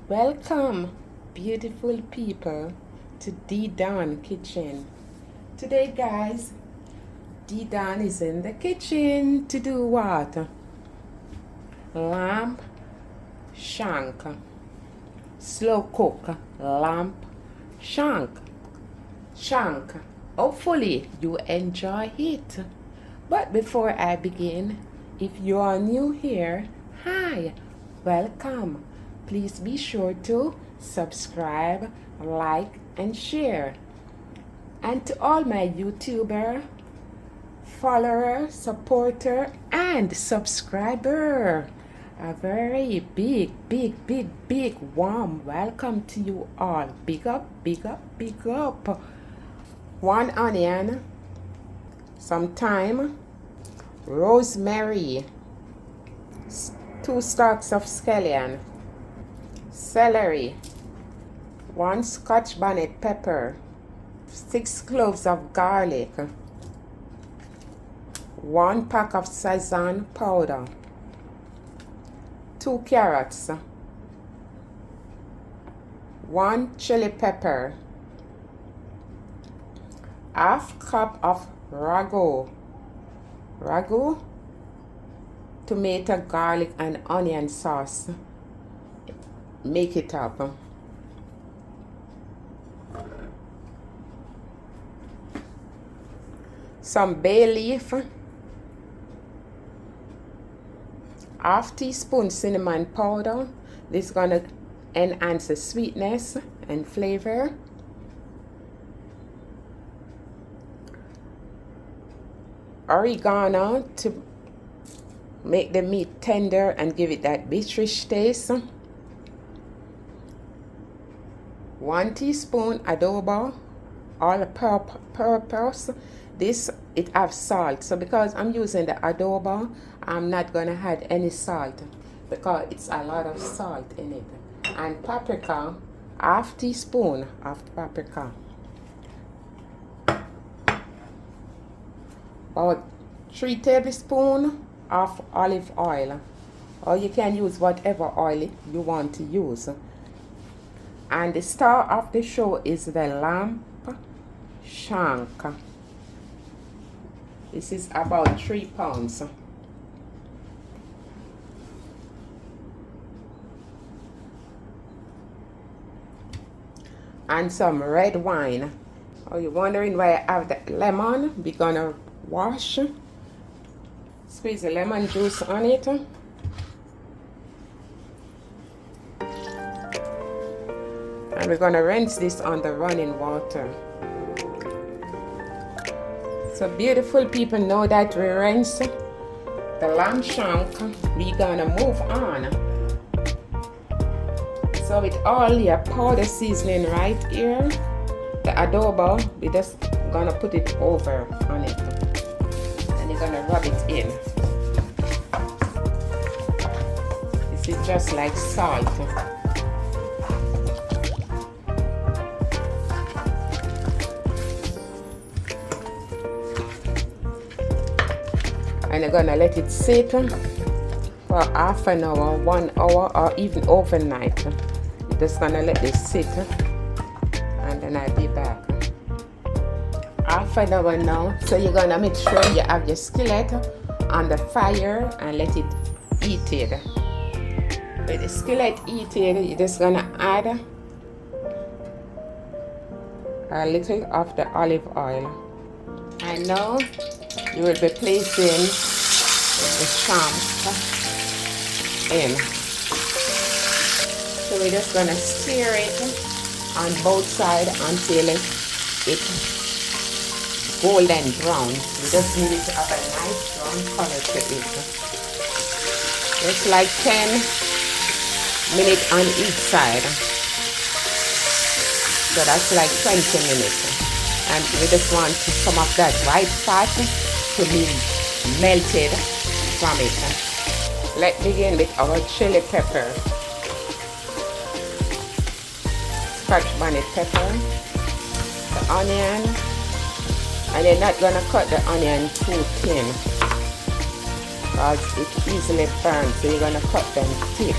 Welcome, beautiful people, to DeDon kitchen. Today, guys, DeDon is in the kitchen to do what? Lamb shank. Slow cook lamb shank. Shank. Hopefully, you enjoy it. But before I begin, if you are new here, hi, welcome. Please be sure to subscribe, like, and share. And to all my YouTuber, follower, supporter, and subscriber, a very big warm welcome to you all. Big up, big up, big up. 1 onion, some thyme, rosemary, 2 stalks of scallion, celery, 1 Scotch bonnet pepper, 6 cloves of garlic, 1 pack of sazon powder, 2 carrots, 1 chili pepper, half cup of ragu, tomato, garlic, and onion sauce. Make it up. Some bay leaf, half teaspoon cinnamon powder. This is gonna enhance the sweetness and flavor. Oregano to make the meat tender and give it that biterish taste. 1 teaspoon adobo, all purpose. This it have salt, so because I'm using the adobo, I'm not gonna add any salt because it's a lot of salt in it. And paprika, half teaspoon of paprika. About 3 tablespoons of olive oil, or you can use whatever oil you want to use. And the star of the show is the lamb shank. This is about 3 pounds. And some red wine. Are you wondering why I have the lemon? We're gonna wash. Squeeze the lemon juice on it. And we're gonna rinse this on the running water. So beautiful people, know that we rinse the lamb shank. We're gonna move on. So with all your powder seasoning right here, the adobo, we just gonna put it over on it. And you're gonna rub it in. This is just like salt. And you're gonna let it sit for half an hour, 1 hour, or even overnight. You're just gonna let this sit, and then I'll be back. Half an hour now, so you're gonna make sure you have your skillet on the fire and let it heat it. With the skillet heated, you're just gonna add a little of the olive oil. And now you will be placing the shank in. So we're just gonna stir it on both sides until it's golden brown. We just need it to have a nice brown color to it. It's like 10 minutes on each side. So that's like 20 minutes. And we just want some of that white fat to be melted from it. Let's begin with our chili pepper, Scotch bonnet pepper, the onion, and you're not gonna cut the onion too thin because it easily burns, so you're gonna cut them thick.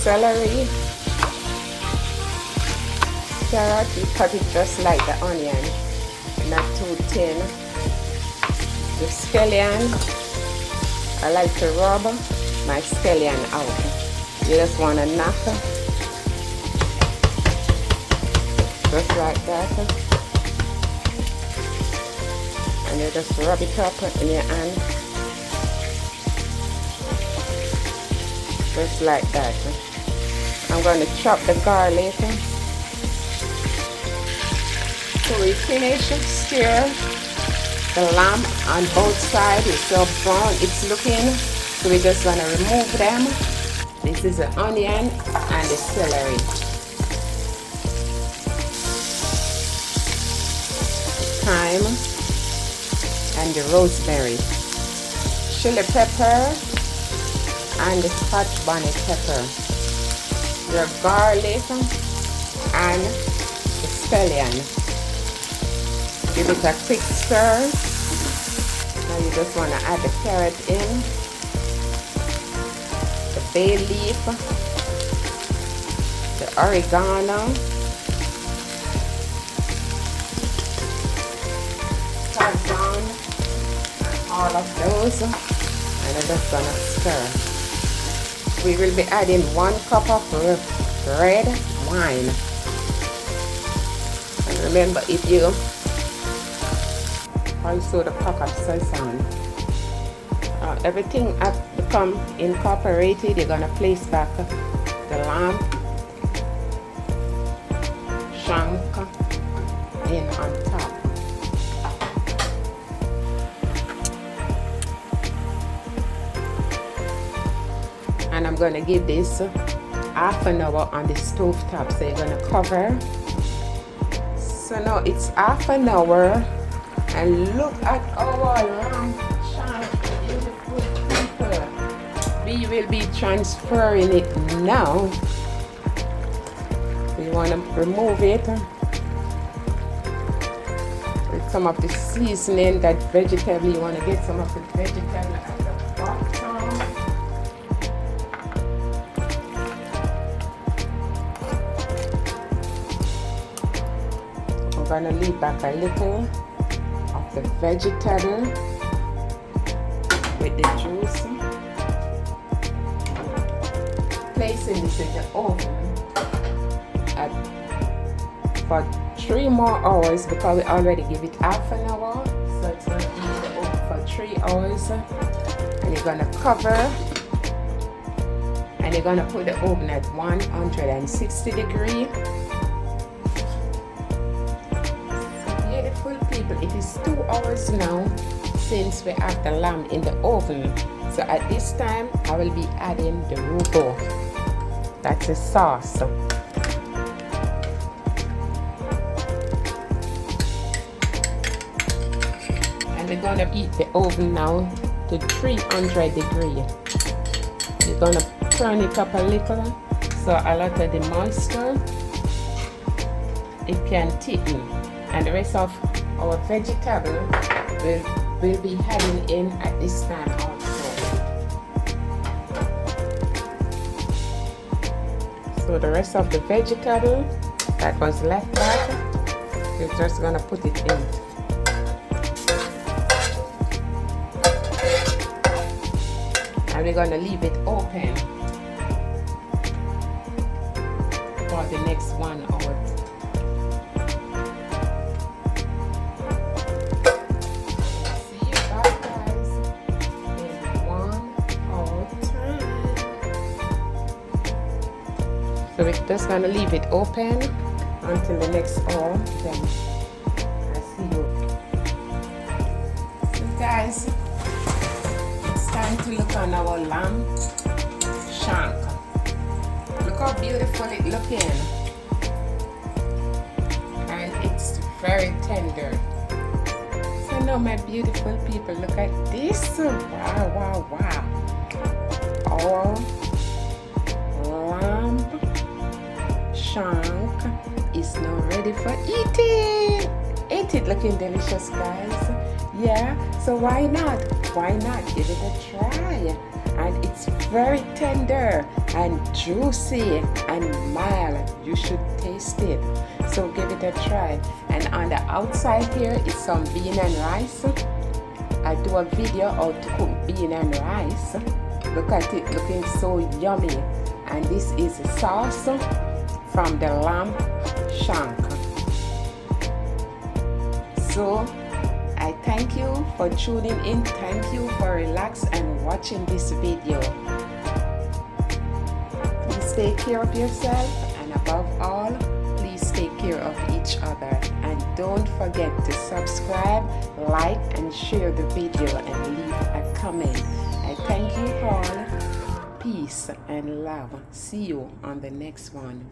celery, carrot, we cut it just like the onion, not too thin. The scallion, I like to rub my scallion out. You just want to knock just like that, and you just rub it up in your hand just like that. I'm going to chop the garlic. So we finish, stir the lamb on both sides. It's so brown it's looking, so we're just going to remove them. This is the onion and the celery. Thyme and the rosemary. Chili pepper and the Scotch bonnet pepper. Your garlic and the scallion. Give it a quick stir. Now you just want to add the carrot in, the bay leaf, the oregano, saffron, all of those, and I'm just gonna stir. We will be adding 1 cup of red wine. And remember, if you also the pack of sesame. Everything become incorporated. You're gonna place back the lamb, shank in on top. And I'm gonna give this half an hour on the stove top. So you're gonna cover. So now it's half an hour. And look at our lamb shank, beautiful people. We will be transferring it now. So you want to remove it with some of the seasoning, that vegetable. You want to get some of the vegetable at the bottom. I'm going to leave back a little the vegetable with the juice. Placing this in the oven for 3 more hours, because we already give it half an hour. So it's going to be in the oven for 3 hours. And you're going to cover, and you're going to put the oven at 160 degrees. People, it is 2 hours now since we have the lamb in the oven. So at this time I will be adding the rugo. That's the sauce. And we're gonna heat the oven now to 300 degrees. You're gonna turn it up a little so a lot of the moisture it can thicken, and the rest of our vegetable will be heading in at this time also. So the rest of the vegetable that was left back, we're just gonna put it in. And we're gonna leave it open for the next 1 hour. So we're just gonna leave it open until the next hour. Then I see you. So guys, it's time to look on our lamb shank. Look how beautiful it looking, and it's very tender. So now, my beautiful people, look at this. Wow, wow, wow. Our lamb shank is now ready for eating. Ain't it looking delicious, guys? Yeah, so why not give it a try? and it's very tender and juicy and mild. You should taste it. So give it a try. And on the outside here is some bean and rice. I do a video how to cook bean and rice. Look at it, looking so yummy. And this is a sauce from the lamb shank. So I thank you for tuning in. Thank you for relaxing and watching this video. Please take care of yourself, and above all, please take care of each other. And don't forget to subscribe, like, and share the video and leave a comment. I thank you all. Peace and love. See you on the next one.